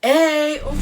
Hey, on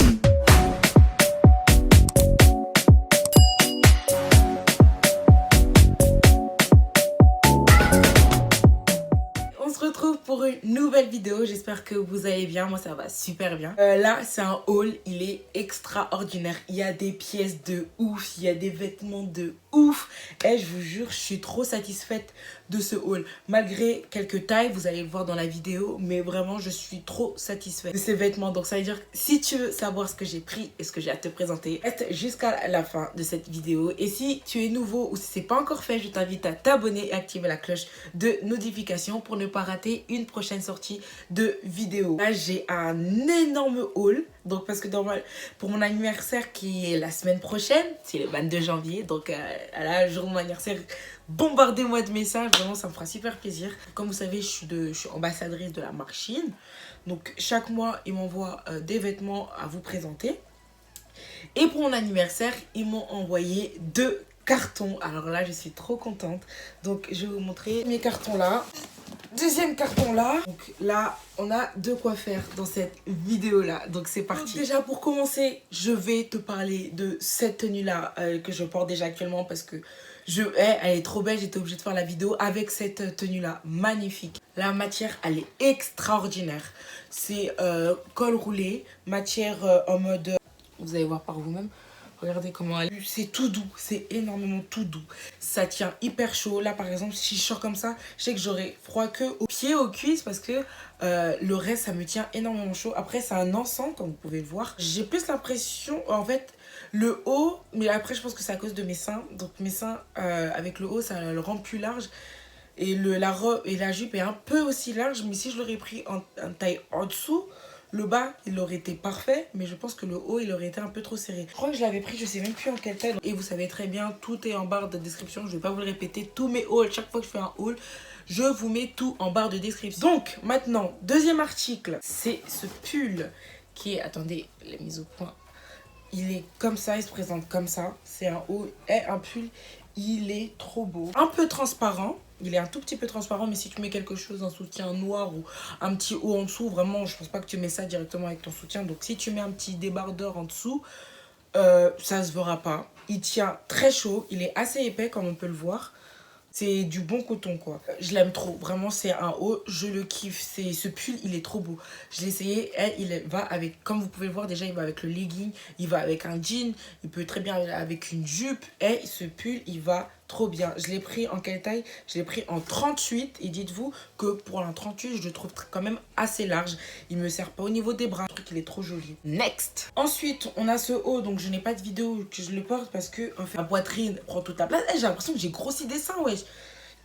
se retrouve pour une nouvelle vidéo. J'espère que vous allez bien. Moi, ça va super bien. Là, c'est un haul. Il est extraordinaire. Il y a des pièces de ouf. Il y a des vêtements de ouf. Et je vous jure, je suis trop satisfaite de ce haul. Malgré quelques tailles, vous allez le voir dans la vidéo. Mais vraiment, je suis trop satisfaite de ces vêtements. Donc, ça veut dire que si tu veux savoir ce que j'ai pris et ce que j'ai à te présenter, reste jusqu'à la fin de cette vidéo. Et si tu es nouveau ou si ce n'est pas encore fait, je t'invite à t'abonner et activer la cloche de notification pour ne pas rater une prochaine sortie de vidéo. Là, j'ai un énorme haul. Donc, parce que pour mon anniversaire qui est la semaine prochaine, c'est le 22 janvier. Donc, à la jour de mon anniversaire, bombardez-moi de messages. Vraiment, ça me fera super plaisir. Comme vous savez, je suis ambassadrice de la marque Shein. Donc, chaque mois, ils m'envoient des vêtements à vous présenter. Et pour mon anniversaire, ils m'ont envoyé 2 cartons. Alors là, je suis trop contente. Donc, je vais vous montrer mes cartons là. Deuxième carton là. Donc là, on a de quoi faire dans cette vidéo là. Donc c'est parti. Donc, déjà pour commencer, je vais te parler de cette tenue là que je porte déjà actuellement parce que elle est trop belle. J'étais obligée de faire la vidéo avec cette tenue là. Magnifique. La matière, elle est extraordinaire. C'est col roulé, matière en mode... Vous allez voir par vous-même. Regardez comment elle est. C'est tout doux. C'est énormément tout doux. Ça tient hyper chaud. Là, par exemple, si je sors comme ça, je sais que j'aurai froid que aux pieds, aux cuisses parce que le reste, ça me tient énormément chaud. Après, c'est un ensemble, comme vous pouvez le voir. J'ai plus l'impression, en fait, le haut, mais après, je pense que c'est à cause de mes seins. Donc, mes seins, avec le haut, ça le rend plus large. Et la robe et la jupe est un peu aussi large. Mais si je l'aurais pris en taille en dessous, le bas, il aurait été parfait, mais je pense que le haut, il aurait été un peu trop serré. Je crois que je l'avais pris, je sais même plus en quelle taille. Et vous savez très bien, tout est en barre de description. Je vais pas vous le répéter. Tous mes hauls, chaque fois que je fais un haul, je vous mets tout en barre de description. Donc, maintenant, deuxième article, c'est ce pull qui est... Attendez, la mise au point. Il est comme ça, il se présente comme ça. C'est un haut et un pull. Il est trop beau. Un peu transparent. Il est un tout petit peu transparent, mais si tu mets quelque chose, un soutien noir ou un petit haut en dessous, vraiment, je pense pas que tu mets ça directement avec ton soutien. Donc, si tu mets un petit débardeur en dessous, ça se verra pas. Il tient très chaud. Il est assez épais, comme on peut le voir. C'est du bon coton, quoi. Je l'aime trop. Vraiment, c'est un haut. Je le kiffe. Ce pull, il est trop beau. Je l'ai essayé. Il va avec, comme vous pouvez le voir, déjà, il va avec le legging. Il va avec un jean. Il peut très bien aller avec une jupe. Et ce pull, il va trop bien. Je l'ai pris en quelle taille? Je l'ai pris en 38. Et dites-vous que pour un 38, je le trouve quand même assez large. Il me sert pas au niveau des bras. Le truc, il est trop joli. Next. Ensuite, on a ce haut. Donc, je n'ai pas de vidéo que je le porte parce que en fait, ma poitrine prend toute la place. J'ai l'impression que j'ai grossi des seins, ouais.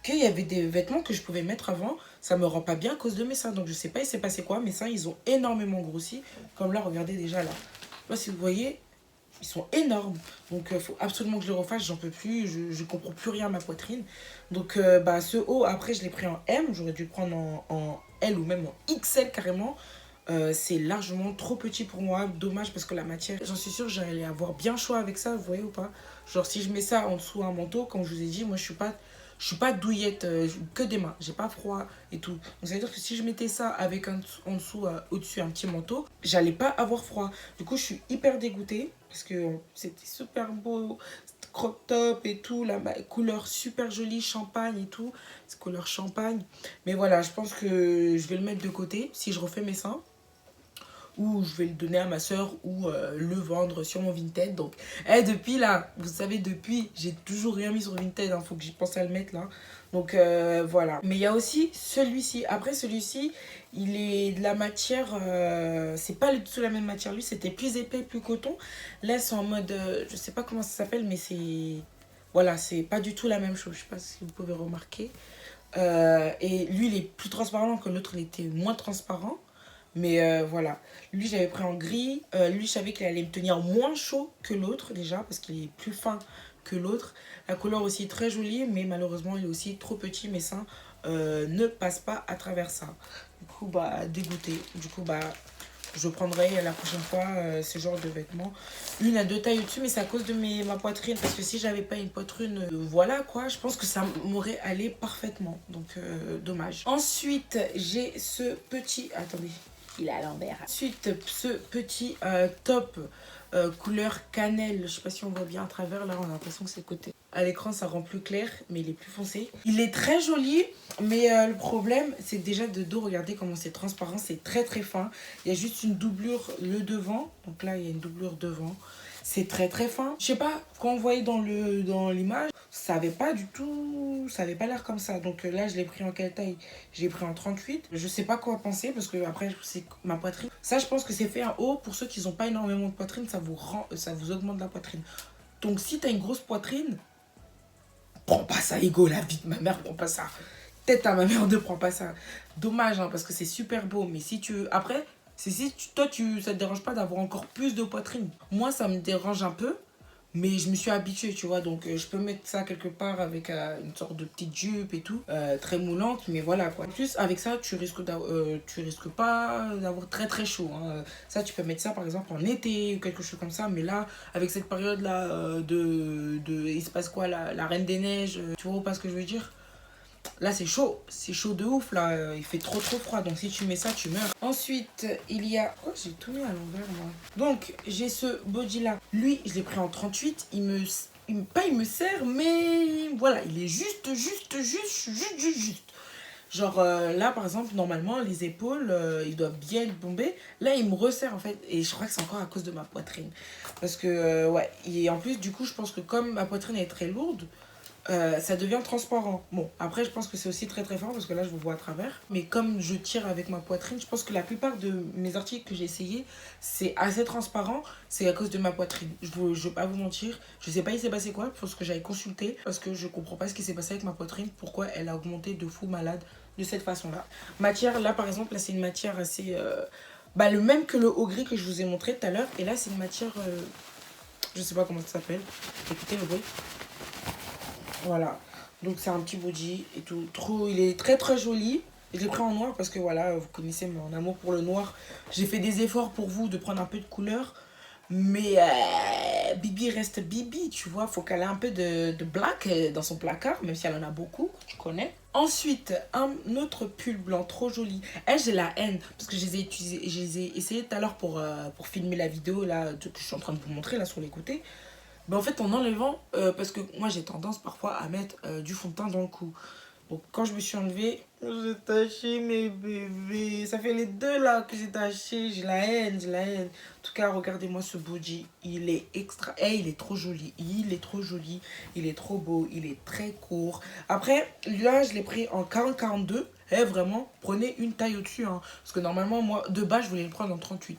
Qu'il y avait des vêtements que je pouvais mettre avant. Ça me rend pas bien à cause de mes seins. Donc, je sais pas, il s'est passé quoi. Mes seins, ils ont énormément grossi. Comme là, regardez déjà là. Là, si vous voyez... Ils sont énormes. Donc, il faut absolument que je les refasse. J'en peux plus. Je comprends plus rien à ma poitrine. Donc, ce haut, après, je l'ai pris en M. J'aurais dû le prendre en L ou même en XL carrément. C'est largement trop petit pour moi. Dommage parce que la matière, j'en suis sûre, j'allais avoir bien chaud avec ça. Vous voyez ou pas? Genre, si je mets ça en dessous un manteau, comme je vous ai dit, moi, je suis pas douillette, que des mains, j'ai pas froid et tout. Donc ça veut dire que si je mettais ça avec en dessous, au-dessus un petit manteau, j'allais pas avoir froid. Du coup, je suis hyper dégoûtée parce que c'était super beau, crop top et tout, la couleur super jolie, champagne et tout, c'est couleur champagne. Mais voilà, je pense que je vais le mettre de côté si je refais mes seins. Ou je vais le donner à ma soeur ou le vendre sur mon Vinted. Donc, depuis là, vous savez, depuis, j'ai toujours rien mis sur Vinted. Hein, faut que j'y pense à le mettre là. Donc, voilà. Mais il y a aussi celui-ci. Après, celui-ci, il est de la matière... c'est pas du tout la même matière. Lui, c'était plus épais, plus coton. Là, c'est en mode... je sais pas comment ça s'appelle, mais c'est... Voilà, c'est pas du tout la même chose. Je sais pas si vous pouvez remarquer. Et lui, il est plus transparent que l'autre. Il était moins transparent. Mais voilà, lui j'avais pris en gris, lui je savais qu'il allait me tenir moins chaud que l'autre déjà parce qu'il est plus fin que l'autre. La couleur aussi est très jolie mais malheureusement il est aussi trop petit, mes seins ne passent pas à travers ça. Du coup dégoûté, du coup je prendrai la prochaine fois ce genre de vêtements. Une à 2 tailles au-dessus mais c'est à cause de ma poitrine parce que si j'avais pas une poitrine, voilà quoi, je pense que ça m'aurait allé parfaitement. Donc dommage. Ensuite j'ai ce petit, attendez. il est à l'envers. Ensuite, ce petit top couleur cannelle. Je sais pas si on voit bien à travers. Là, on a l'impression que c'est le côté. À l'écran, ça rend plus clair, mais il est plus foncé. Il est très joli, mais le problème, c'est que déjà de dos, regardez comment c'est transparent. C'est très très fin. Il y a juste une doublure le devant. Donc là, il y a une doublure devant. C'est très très fin. Je sais pas, quand on voyait dans l'image, ça avait pas du tout, ça avait pas l'air comme ça. Donc là, je l'ai pris en quelle taille? J'ai pris en 38. Je sais pas quoi penser parce que après, c'est ma poitrine. Ça, je pense que c'est fait un haut pour ceux qui n'ont pas énormément de poitrine. Ça vous augmente la poitrine. Donc si t'as une grosse poitrine, prends pas ça, Ego, la vie de ma mère, prends pas ça. Tête à ma mère, ne prends pas ça. Dommage, hein, parce que c'est super beau. Mais si tu... Après... C'est si toi, ça te dérange pas d'avoir encore plus de poitrine. Moi, ça me dérange un peu, mais je me suis habituée, tu vois. Donc, je peux mettre ça quelque part avec une sorte de petite jupe et tout, très moulante, mais voilà quoi. En plus, avec ça, tu risques pas d'avoir très très chaud. Hein. Ça, tu peux mettre ça par exemple en été ou quelque chose comme ça, mais là, avec cette période-là il se passe quoi, la Reine des Neiges, tu vois pas ce que je veux dire? Là, c'est chaud de ouf, là. Il fait trop froid, donc si tu mets ça, tu meurs. Ensuite, il y a... Oh, j'ai tout mis à l'envers, moi. Donc, j'ai ce body-là. Lui, je l'ai pris en 38. Il me sert, mais... Voilà, il est juste. Genre, là, par exemple, normalement, les épaules, ils doivent bien être bombés. Là, il me resserre, en fait. Et je crois que c'est encore à cause de ma poitrine. Parce que, ouais. Et en plus, du coup, je pense que comme ma poitrine est très lourde... ça devient transparent. Bon, après, je pense que c'est aussi très très fort parce que là, je vous vois à travers. Mais comme je tire avec ma poitrine, je pense que la plupart de mes articles que j'ai essayé, c'est assez transparent. C'est à cause de ma poitrine. Je vais pas vous mentir. Je sais pas il s'est passé quoi. Il faut que j'aille consulter parce que je comprends pas ce qui s'est passé avec ma poitrine. Pourquoi elle a augmenté de fou malade de cette façon-là. Matière, là par exemple, là c'est une matière assez... le même que le haut gris que je vous ai montré tout à l'heure. Et là, c'est une matière... je sais pas comment ça s'appelle. Écoutez le bruit. Voilà, donc c'est un petit body et tout. Il est très très joli. Je l'ai pris en noir parce que voilà, vous connaissez mon amour pour le noir. J'ai fait des efforts pour vous de prendre un peu de couleur. Mais Bibi reste Bibi, tu vois. Faut qu'elle ait un peu de black dans son placard, même si elle en a beaucoup, tu connais. Ensuite, un autre pull blanc trop joli. J'ai la haine parce que je les ai essayés tout à l'heure pour filmer la vidéo là, que je suis en train de vous montrer là sur les côtés. En fait, en enlevant, parce que moi j'ai tendance parfois à mettre du fond de teint dans le cou. Donc quand je me suis enlevée, j'ai taché mes bébés. Ça fait les deux là que j'ai taché. J'ai la haine. En tout cas, regardez-moi ce body. Il est extra. Il est trop joli. Il est trop joli. Il est trop beau. Il est très court. Après, là, je l'ai pris en 40-42. Vraiment, prenez une taille au-dessus. Hein. Parce que normalement, moi, de base, je voulais le prendre en 38.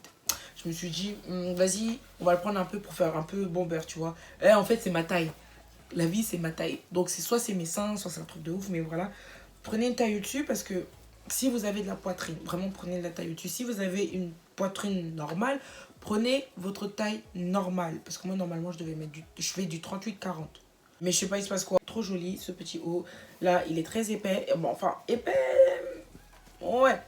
Je me suis dit, vas-y, on va le prendre un peu pour faire un peu bomber, tu vois. En fait, c'est ma taille. La vie, c'est ma taille. Donc, soit c'est mes seins, soit c'est un truc de ouf, mais voilà. Prenez une taille au-dessus parce que si vous avez de la poitrine, vraiment prenez de la taille au-dessus. Si vous avez une poitrine normale, prenez votre taille normale. Parce que moi, normalement, je fais du 38-40. Mais je sais pas, il se passe quoi. Trop joli, ce petit haut. Là, il est très épais. Bon, enfin, épais... Ouais,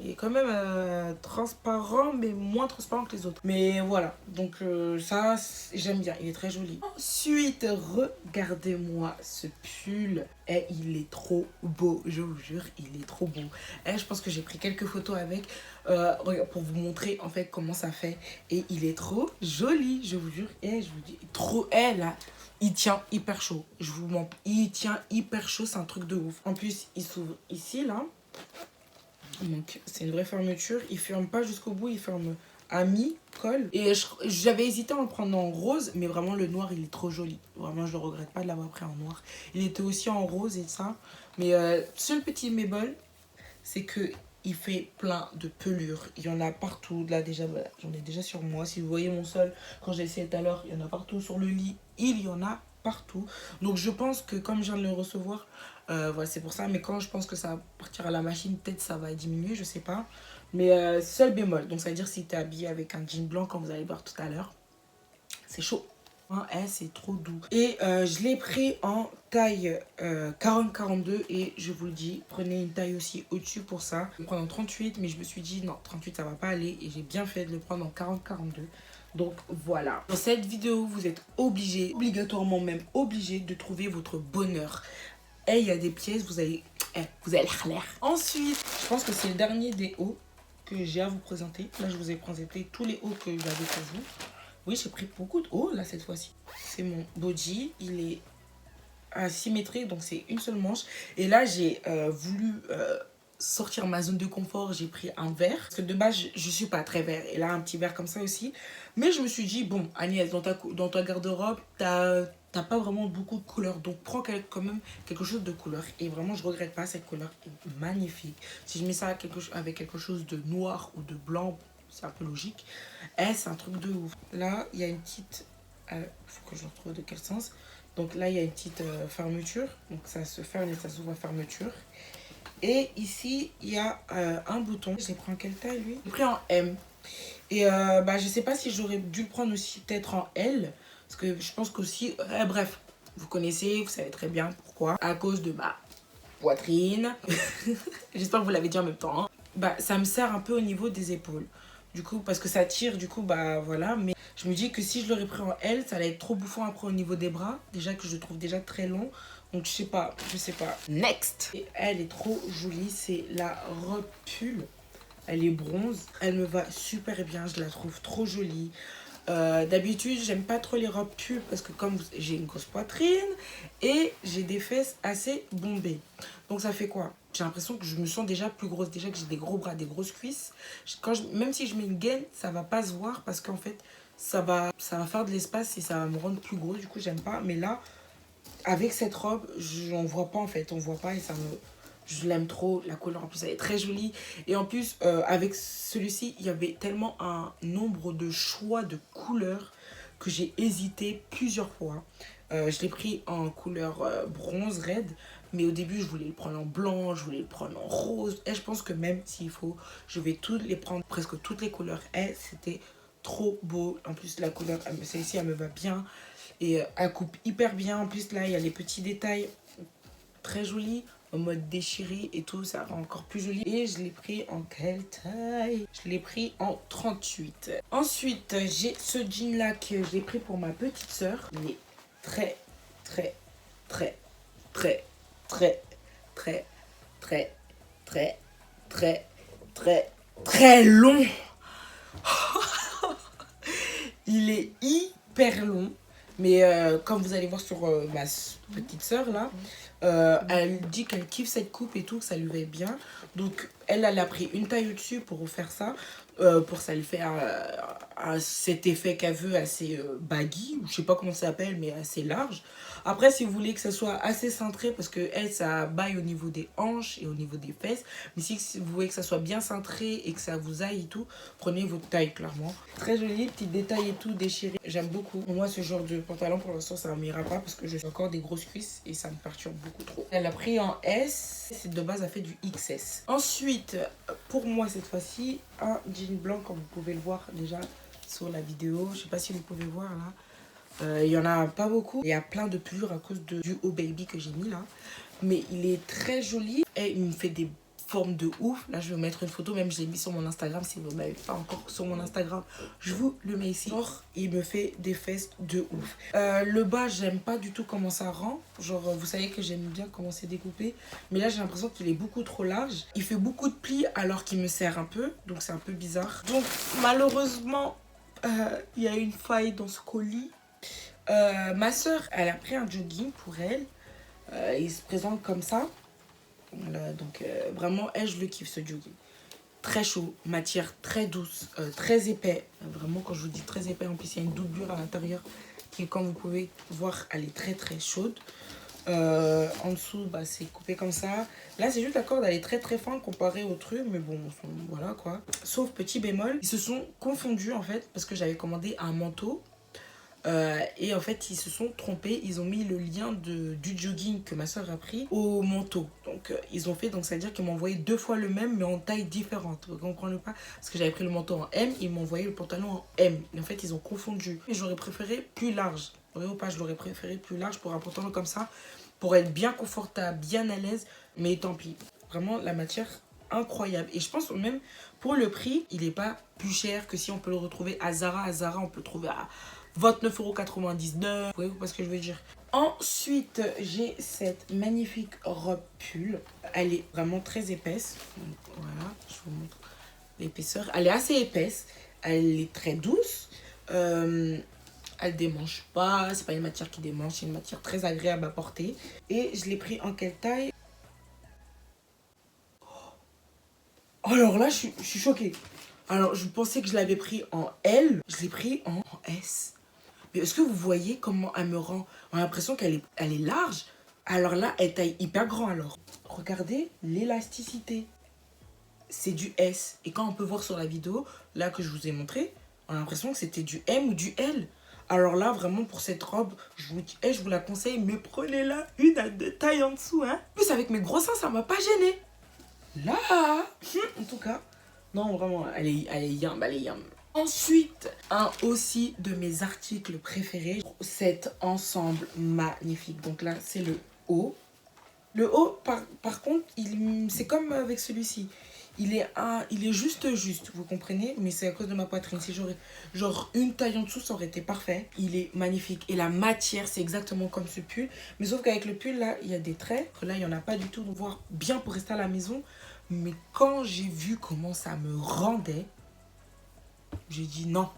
il est quand même transparent, mais moins transparent que les autres. Mais voilà, donc ça, j'aime bien, il est très joli. Ensuite, regardez-moi ce pull. Il est trop beau, je vous jure, il est trop beau. Je pense que j'ai pris quelques photos avec pour vous montrer en fait comment ça fait. Et il est trop joli, je vous jure. Je vous dis, trop, là, il tient hyper chaud. Je vous mens, il tient hyper chaud, c'est un truc de ouf. En plus, il s'ouvre ici, là. Donc c'est une vraie fermeture, il ferme pas jusqu'au bout, il ferme à mi-colle. Et j'avais hésité à en prendre en rose, mais vraiment le noir il est trop joli. Vraiment je ne regrette pas de l'avoir pris en noir. Il était aussi en rose et ça. Mais seul petit bémol, c'est que il fait plein de pelures. Il y en a partout. Là déjà, voilà, j'en ai déjà sur moi. Si vous voyez mon sol, quand j'ai essayé tout à l'heure, il y en a partout sur le lit. Il y en a partout. Donc je pense que comme je viens de le recevoir, voilà, c'est pour ça. Mais quand je pense que ça va partir à la machine, peut-être ça va diminuer, je sais pas. Mais seul bémol. Donc ça veut dire si tu es habillé avec un jean blanc, comme vous allez voir tout à l'heure, c'est chaud. C'est trop doux. Et je l'ai pris en taille 40-42 et je vous le dis, prenez une taille aussi au-dessus pour ça. Je vais le prendre en 38, mais je me suis dit non, 38 ça va pas aller et j'ai bien fait de le prendre en 40-42. Donc voilà. Dans cette vidéo, vous êtes obligés, obligatoirement même obligés de trouver votre bonheur. Il y a des pièces, vous allez l'air. Ensuite, je pense que c'est le dernier des hauts que j'ai à vous présenter. Là, je vous ai présenté tous les hauts que j'avais pour vous. Oui, j'ai pris beaucoup de hauts là cette fois-ci. C'est mon body, il est asymétrique, donc c'est une seule manche. Et là, j'ai voulu sortir ma zone de confort, j'ai pris un vert. Parce que de base, je suis pas très vert. Et là, un petit vert comme ça aussi. Mais je me suis dit, bon, Agnès, dans ta garde-robe, t'as pas vraiment beaucoup de couleurs. Donc, prends quand même quelque chose de couleur. Et vraiment, je regrette pas, cette couleur est magnifique. Si je mets ça avec quelque chose de noir ou de blanc, c'est un peu logique. Eh, c'est un truc de ouf. Là, il y a une petite... faut que je retrouve de quel sens. Donc là, il y a une petite fermeture. Donc ça se ferme et ça s'ouvre à fermeture. Et ici, il y a un bouton. Je l'ai pris en quelle taille, lui? Je l'ai pris en M. Et je sais pas si j'aurais dû le prendre aussi peut-être en L. Parce que je pense qu'aussi... bref, vous connaissez, vous savez très bien pourquoi. À cause de ma poitrine. J'espère que vous l'avez dit en même temps. Hein. Ça me sert un peu au niveau des épaules. Du coup, parce que ça tire, du coup, voilà. Mais je me dis que si je l'aurais pris en L, ça allait être trop bouffant après au niveau des bras. Déjà que je le trouve déjà très long. Donc, je sais pas. Next. Et elle est trop jolie. C'est la robe pull. Elle est bronze. Elle me va super bien. Je la trouve trop jolie. D'habitude, j'aime pas trop les robes pull parce que comme j'ai une grosse poitrine et j'ai des fesses assez bombées. Donc ça fait quoi? J'ai l'impression que je me sens déjà plus grosse, déjà que j'ai des gros bras, des grosses cuisses. Même si je mets une gaine, ça va pas se voir parce qu'en fait, ça va faire de l'espace et ça va me rendre plus gros. Du coup, j'aime pas. Mais là, avec cette robe, on voit pas en fait, on voit pas et ça me... Je l'aime trop, la couleur en plus elle est très jolie. Et en plus, avec celui-ci, il y avait tellement un nombre de choix de couleurs que j'ai hésité plusieurs fois. Je l'ai pris en couleur bronze raide. Mais au début, je voulais le prendre en blanc, je voulais le prendre en rose. Et je pense que même s'il faut, je vais toutes les prendre, presque toutes les couleurs. Et c'était trop beau. En plus, la couleur, celle-ci, elle me va bien. Et elle coupe hyper bien. En plus, là, il y a les petits détails très jolis. En mode déchiré et tout, ça rend encore plus joli. Et je l'ai pris en quelle taille? Je l'ai pris en 38. Ensuite, j'ai ce jean là que j'ai pris pour ma petite sœur. Il est très, très, très, très, très, très, très, très, très, très, très long. Il est hyper long. Mais comme vous allez voir sur ma petite sœur là, elle dit qu'elle kiffe cette coupe et tout, que ça lui va bien. Donc elle a pris une taille au-dessus pour refaire ça. Pour ça lui faire cet effet qu'elle veut assez baggy, ou je sais pas comment ça s'appelle, mais assez large. Après, si vous voulez que ça soit assez cintré, parce que elle, ça baille au niveau des hanches et au niveau des fesses. Mais si vous voulez que ça soit bien cintré et que ça vous aille et tout, prenez votre taille clairement. Très joli, petits détails et tout déchiré. J'aime beaucoup. Pour moi, ce genre de pantalon, pour l'instant, ça ne m'ira pas parce que j'ai encore des grosses cuisses et ça me perturbe beaucoup trop. Elle a pris en S. De base, elle fait du XS. Ensuite, pour moi, cette fois-ci, un jean blanc, comme vous pouvez le voir déjà sur la vidéo. Je sais pas si vous pouvez voir là. Il y en a pas beaucoup. Il y a plein de pelures à cause du Oh Baby que j'ai mis là. Mais il est très joli et il me fait des formes de ouf. Là, je vais mettre une photo. Même je l'ai mis sur mon Instagram. Si vous ne m'avez pas encore sur mon Instagram, je vous le mets ici. Genre, il me fait des fesses de ouf. Le bas, j'aime pas du tout comment ça rend. Genre, vous savez que j'aime bien comment c'est découpé. Mais là, j'ai l'impression qu'il est beaucoup trop large. Il fait beaucoup de plis alors qu'il me serre un peu. Donc, c'est un peu bizarre. Donc, malheureusement, il y a une faille dans ce colis. Ma soeur, elle a pris un jogging pour elle. Il se présente comme ça. Voilà, donc vraiment, elle, je le kiffe ce jogging. Très chaud, matière très douce, très épais. Vraiment, quand je vous dis très épais, en plus, il y a une doublure à l'intérieur qui, comme vous pouvez voir, elle est très très chaude. En dessous, c'est coupé comme ça. Là, c'est juste la corde, elle est très très fine comparée au truc. Mais bon, voilà quoi. Sauf petit bémol, ils se sont confondus en fait parce que j'avais commandé un manteau. Et en fait ils se sont trompés, ils ont mis le lien du jogging que ma soeur a pris au manteau. Donc ils ont fait, donc ça veut dire qu'ils m'ont envoyé 2 fois le même mais en taille différente. Vous comprenez pas? Parce que j'avais pris le manteau en M, ils m'ont envoyé le pantalon en M. Et en fait ils ont confondu. Et j'aurais préféré plus large. Vous voyez ou pas, je l'aurais préféré plus large pour un pantalon comme ça. Pour être bien confortable, bien à l'aise. Mais tant pis. Vraiment la matière incroyable. Et je pense même pour le prix, il n'est pas plus cher que si on peut le retrouver à Zara. À Zara on peut le trouver à 29,99 €. Vous voyez ce que je veux dire? Ensuite, j'ai cette magnifique robe pull. Elle est vraiment très épaisse. Donc, voilà, je vous montre. l'épaisseur. Elle est assez épaisse. Elle est très douce. Elle démange pas. C'est pas une matière qui démange. C'est une matière très agréable à porter. Et je l'ai pris en quelle taille? Alors là, je suis choquée. Alors, je pensais que je l'avais pris en L. Je l'ai pris en S. Mais est-ce que vous voyez comment elle me rend? On a l'impression elle est large. Alors là, elle taille hyper grand alors. Regardez l'élasticité. C'est du S. Et quand on peut voir sur la vidéo, là que je vous ai montré, on a l'impression que c'était du M ou du L. Alors là, vraiment, pour cette robe, je vous dis, je vous la conseille, mais prenez-la une à 2 tailles en dessous. Hein. En plus, avec mes gros seins, ça m'a pas gêné. Là, en tout cas, non, vraiment, elle est yam, elle est yam. Ensuite, un aussi de mes articles préférés, cet ensemble magnifique. Donc là, c'est le haut. Le haut, par contre, c'est comme avec celui-ci. Il est juste, vous comprenez? Mais c'est à cause de ma poitrine. Si j'aurais genre une taille en dessous, ça aurait été parfait. Il est magnifique. Et la matière, c'est exactement comme ce pull. Mais sauf qu'avec le pull, là, il y a des traits. Là, il n'y en a pas du tout. Donc, voir bien pour rester à la maison. Mais quand j'ai vu comment ça me rendait, j'ai dit non.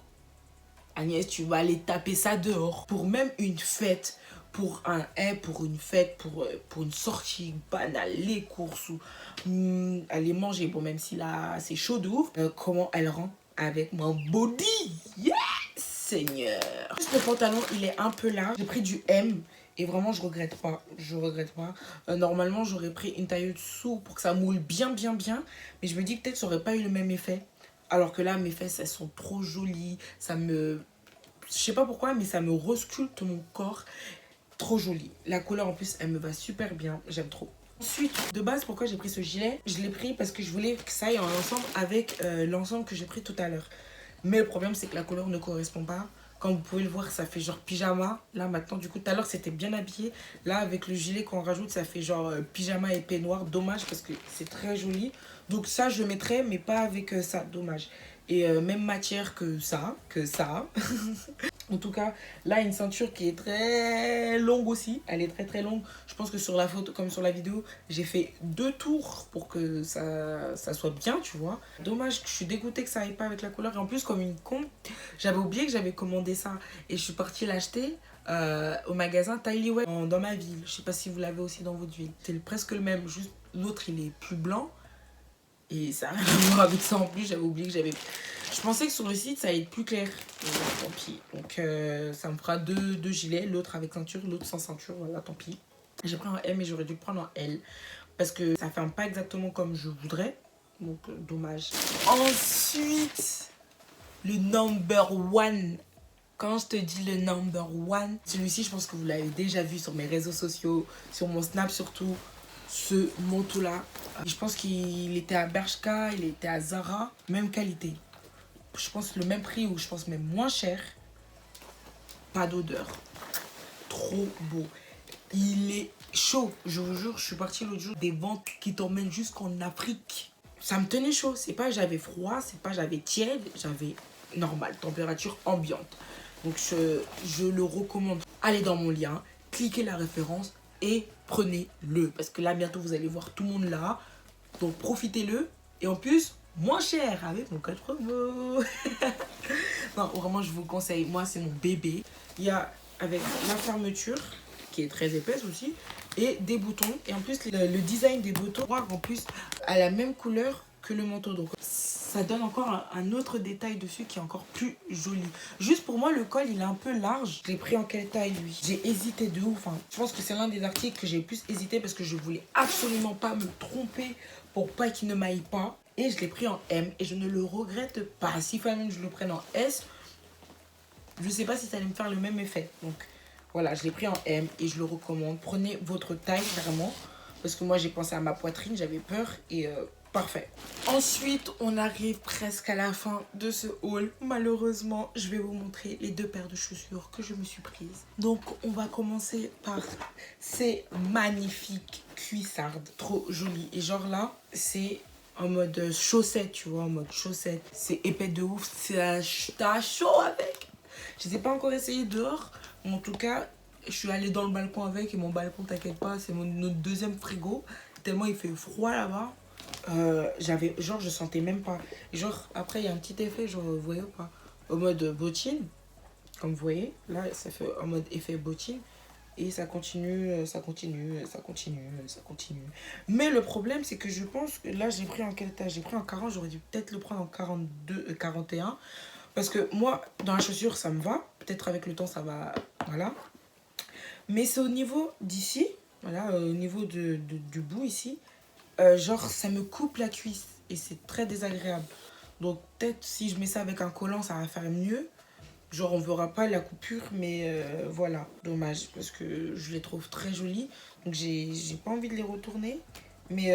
Agnès, tu vas aller taper ça dehors. Pour même une fête, pour une fête, pour une sortie banale, les courses ou aller manger. Bon, même si là, c'est chaud de ouf. Comment elle rend avec mon body. Yes, Seigneur. Le pantalon, il est un peu large. J'ai pris du M. Et vraiment, je regrette pas. Je regrette pas. Normalement, j'aurais pris une taille dessous pour que ça moule bien, bien, bien. Mais je me dis que peut-être ça aurait pas eu le même effet. Alors que là, mes fesses, elles sont trop jolies. Ça me... Je sais pas pourquoi, mais ça me resculpte mon corps. Trop jolie. La couleur, en plus, elle me va super bien. J'aime trop. Ensuite, de base, pourquoi j'ai pris ce gilet? Je l'ai pris parce que je voulais que ça aille en ensemble avec l'ensemble que j'ai pris tout à l'heure. Mais le problème, c'est que la couleur ne correspond pas. Comme vous pouvez le voir, ça fait genre pyjama. Là, maintenant, du coup, tout à l'heure, c'était bien habillé. Là, avec le gilet qu'on rajoute, ça fait genre pyjama épais noir. Dommage parce que c'est très joli. Donc ça, je le mettrais, mais pas avec ça. Dommage. Et même matière que ça. En tout cas, là, une ceinture qui est très longue aussi. Elle est très très longue. Je pense que sur la photo, comme sur la vidéo, j'ai fait 2 tours pour que ça soit bien, tu vois. Dommage que je suis dégoûtée que ça aille pas avec la couleur. Et en plus, comme une con, j'avais oublié que j'avais commandé ça. Et je suis partie l'acheter au magasin Tylee Web dans ma ville. Je sais pas si vous l'avez aussi dans votre ville. C'est presque le même, juste l'autre, il est plus blanc. Et ça n'a rien à voir avec ça en plus, j'avais oublié que j'avais... Je pensais que sur le site, ça allait être plus clair. Tant pis. Donc, ça me fera deux gilets. L'autre avec ceinture, l'autre sans ceinture. Voilà, tant pis. J'ai pris un M et j'aurais dû le prendre en L. Parce que ça fait pas exactement comme je voudrais. Donc, dommage. Ensuite, le number one. Quand je te dis le number one, celui-ci, je pense que vous l'avez déjà vu sur mes réseaux sociaux, sur mon Snap surtout. Ce manteau-là, je pense qu'il était à Bershka, il était à Zara, même qualité. Je pense le même prix ou je pense même moins cher. Pas d'odeur. Trop beau. Il est chaud. Je vous jure, je suis partie l'autre jour des ventes qui t'emmènent jusqu'en Afrique. Ça me tenait chaud. C'est pas j'avais froid, c'est pas j'avais tiède, j'avais normal, température ambiante. Donc je le recommande. Allez dans mon lien, cliquez la référence et prenez-le. Parce que là, bientôt, vous allez voir tout le monde là. Donc, profitez-le. Et en plus, moins cher avec mon code promo. Non, vraiment, je vous le conseille. Moi, c'est mon bébé. Il y a avec la fermeture, qui est très épaisse aussi, et des boutons. Et en plus, le design des boutons, en plus, a la même couleur que le manteau. Donc, ça donne encore un autre détail dessus qui est encore plus joli. Juste pour moi, le col, il est un peu large. Je l'ai pris en quelle taille, lui? J'ai hésité de ouf. Hein. Je pense que c'est l'un des articles que j'ai le plus hésité parce que je voulais absolument pas me tromper pour pas qu'il ne m'aille pas. Et je l'ai pris en M et je ne le regrette pas. S'il fallait même que je le prenne en S, je sais pas si ça allait me faire le même effet. Donc, voilà, je l'ai pris en M et je le recommande. Prenez votre taille, vraiment. Parce que moi, j'ai pensé à ma poitrine, j'avais peur et... parfait. Ensuite, on arrive presque à la fin de ce haul. Malheureusement, je vais vous montrer les 2 paires de chaussures que je me suis prises. Donc, on va commencer par ces magnifiques cuissardes. Trop jolies. Et genre là, c'est en mode chaussette, tu vois, en mode chaussette. C'est épais de ouf. T'as chaud avec. Je les ai pas encore essayé dehors. Mais en tout cas, je suis allée dans le balcon avec. Et mon balcon, t'inquiète pas, c'est notre deuxième frigo. Tellement il fait froid là-bas. j'avais, genre, je sentais même pas. Genre, après, il y a un petit effet, genre, vous voyez ou pas? Au mode bottine, comme vous voyez, là, ça fait en mode effet bottine. Et ça continue, ça continue, ça continue, ça continue. Mais le problème, c'est que je pense que là, j'ai pris en quelle taille? J'ai pris en 40, j'aurais dû peut-être le prendre en 42, 41. Parce que moi, dans la chaussure, ça me va. Peut-être avec le temps, ça va, voilà. Mais c'est au niveau d'ici, voilà, au niveau du bout ici. Genre, ça me coupe la cuisse. Et c'est très désagréable. Donc, peut-être si je mets ça avec un collant, ça va faire mieux. Genre, on verra pas la coupure, mais voilà. Dommage, parce que je les trouve très jolies. Donc, j'ai pas envie de les retourner. Mais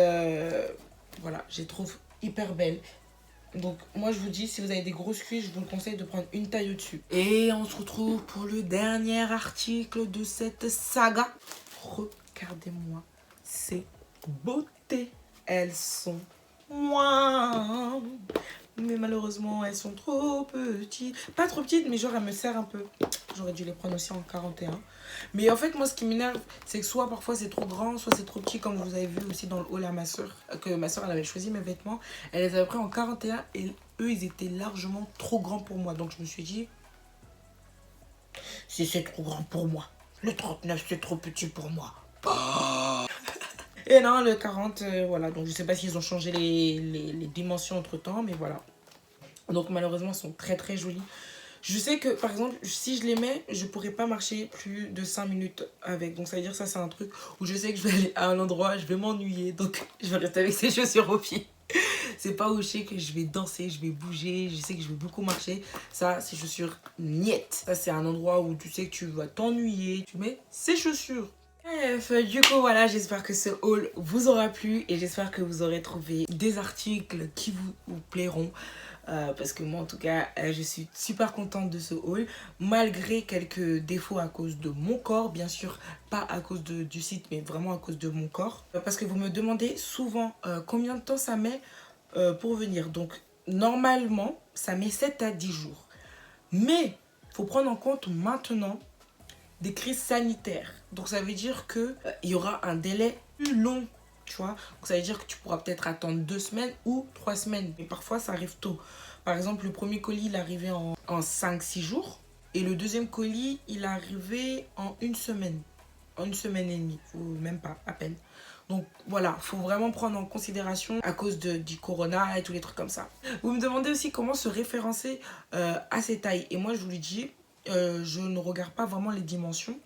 voilà, je les trouve hyper belles. Donc, moi, je vous dis, si vous avez des grosses cuisses, je vous conseille de prendre une taille au-dessus. Et on se retrouve pour le dernier article de cette saga. Regardez-moi ces beautés. Elles sont... Mouah. Mais malheureusement, elles sont trop petites. Pas trop petites, mais genre, elles me serrent un peu. J'aurais dû les prendre aussi en 41. Mais en fait, moi, ce qui m'énerve, c'est que soit parfois c'est trop grand, soit c'est trop petit, comme vous avez vu aussi dans le haul à ma soeur. Que ma soeur, elle avait choisi mes vêtements. Elle les avait pris en 41 et eux, ils étaient largement trop grands pour moi. Donc, je me suis dit, si c'est trop grand pour moi, le 39, c'est trop petit pour moi. Et non, le 40, voilà. Donc, je sais pas s'ils ont changé les dimensions entre-temps, mais voilà. Donc, malheureusement, elles sont très, très jolies. Je sais que, par exemple, si je les mets, je pourrais pas marcher plus de 5 minutes avec. Donc, ça veut dire ça, c'est un truc où je sais que je vais aller à un endroit, je vais m'ennuyer. Donc, je vais rester avec ces chaussures aux pieds. C'est pas où je sais que je vais danser, je vais bouger, je sais que je vais beaucoup marcher. Ça, ces chaussures, niet. Ça, c'est un endroit où tu sais que tu vas t'ennuyer. Tu mets ces chaussures. Bref, du coup, voilà, j'espère que ce haul vous aura plu et j'espère que vous aurez trouvé des articles qui vous plairont. Parce que moi, en tout cas, je suis super contente de ce haul, malgré quelques défauts à cause de mon corps, bien sûr, pas à cause du site, mais vraiment à cause de mon corps. Parce que vous me demandez souvent combien de temps ça met pour venir. Donc, normalement, ça met 7 à 10 jours. Mais, il faut prendre en compte maintenant des crises sanitaires. Donc ça veut dire que il y aura un délai plus long, tu vois. Donc ça veut dire que tu pourras peut-être attendre 2 semaines ou 3 semaines. Mais parfois ça arrive tôt. Par exemple, le premier colis, il est arrivé en 5-6 jours. Et le deuxième colis, il est arrivé en 1 semaine. En 1 semaine et demie. Faut même pas, à peine. Donc voilà, faut vraiment prendre en considération à cause du corona et tous les trucs comme ça. Vous me demandez aussi comment se référencer à ces tailles. Et moi, je vous le dis, je ne regarde pas vraiment les dimensions.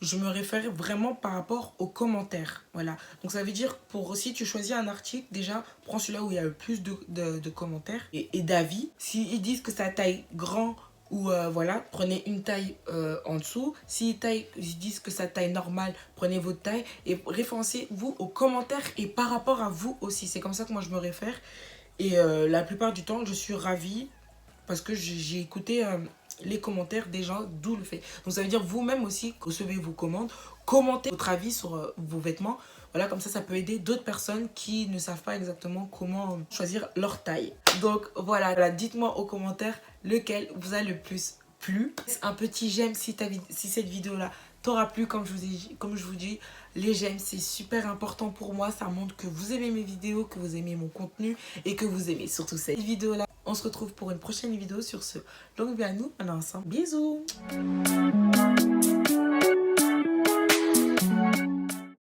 Je me réfère vraiment par rapport aux commentaires. Voilà. Donc ça veut dire, si tu choisis un article, déjà, prends celui-là où il y a le plus de commentaires et d'avis. S'ils disent que ça taille grand ou voilà, prenez une taille en dessous. S'ils disent que ça taille normale, prenez votre taille. Et référencez-vous aux commentaires et par rapport à vous aussi. C'est comme ça que moi je me réfère. Et la plupart du temps, je suis ravie parce que j'ai écouté les commentaires des gens, d'où le fait. Donc ça veut dire vous-même aussi, recevez vos commandes, commentez votre avis sur vos vêtements. Voilà, comme ça peut aider d'autres personnes qui ne savent pas exactement comment choisir leur taille. Donc voilà, dites-moi aux commentaires lequel vous a le plus plu. Un petit j'aime si cette vidéo-là t'aura plu. Comme je vous dis, les j'aime, c'est super important pour moi. Ça montre que vous aimez mes vidéos, que vous aimez mon contenu et que vous aimez surtout cette vidéo-là. On se retrouve pour une prochaine vidéo. Sur ce, longue vie à nous, on est ensemble. Bisous.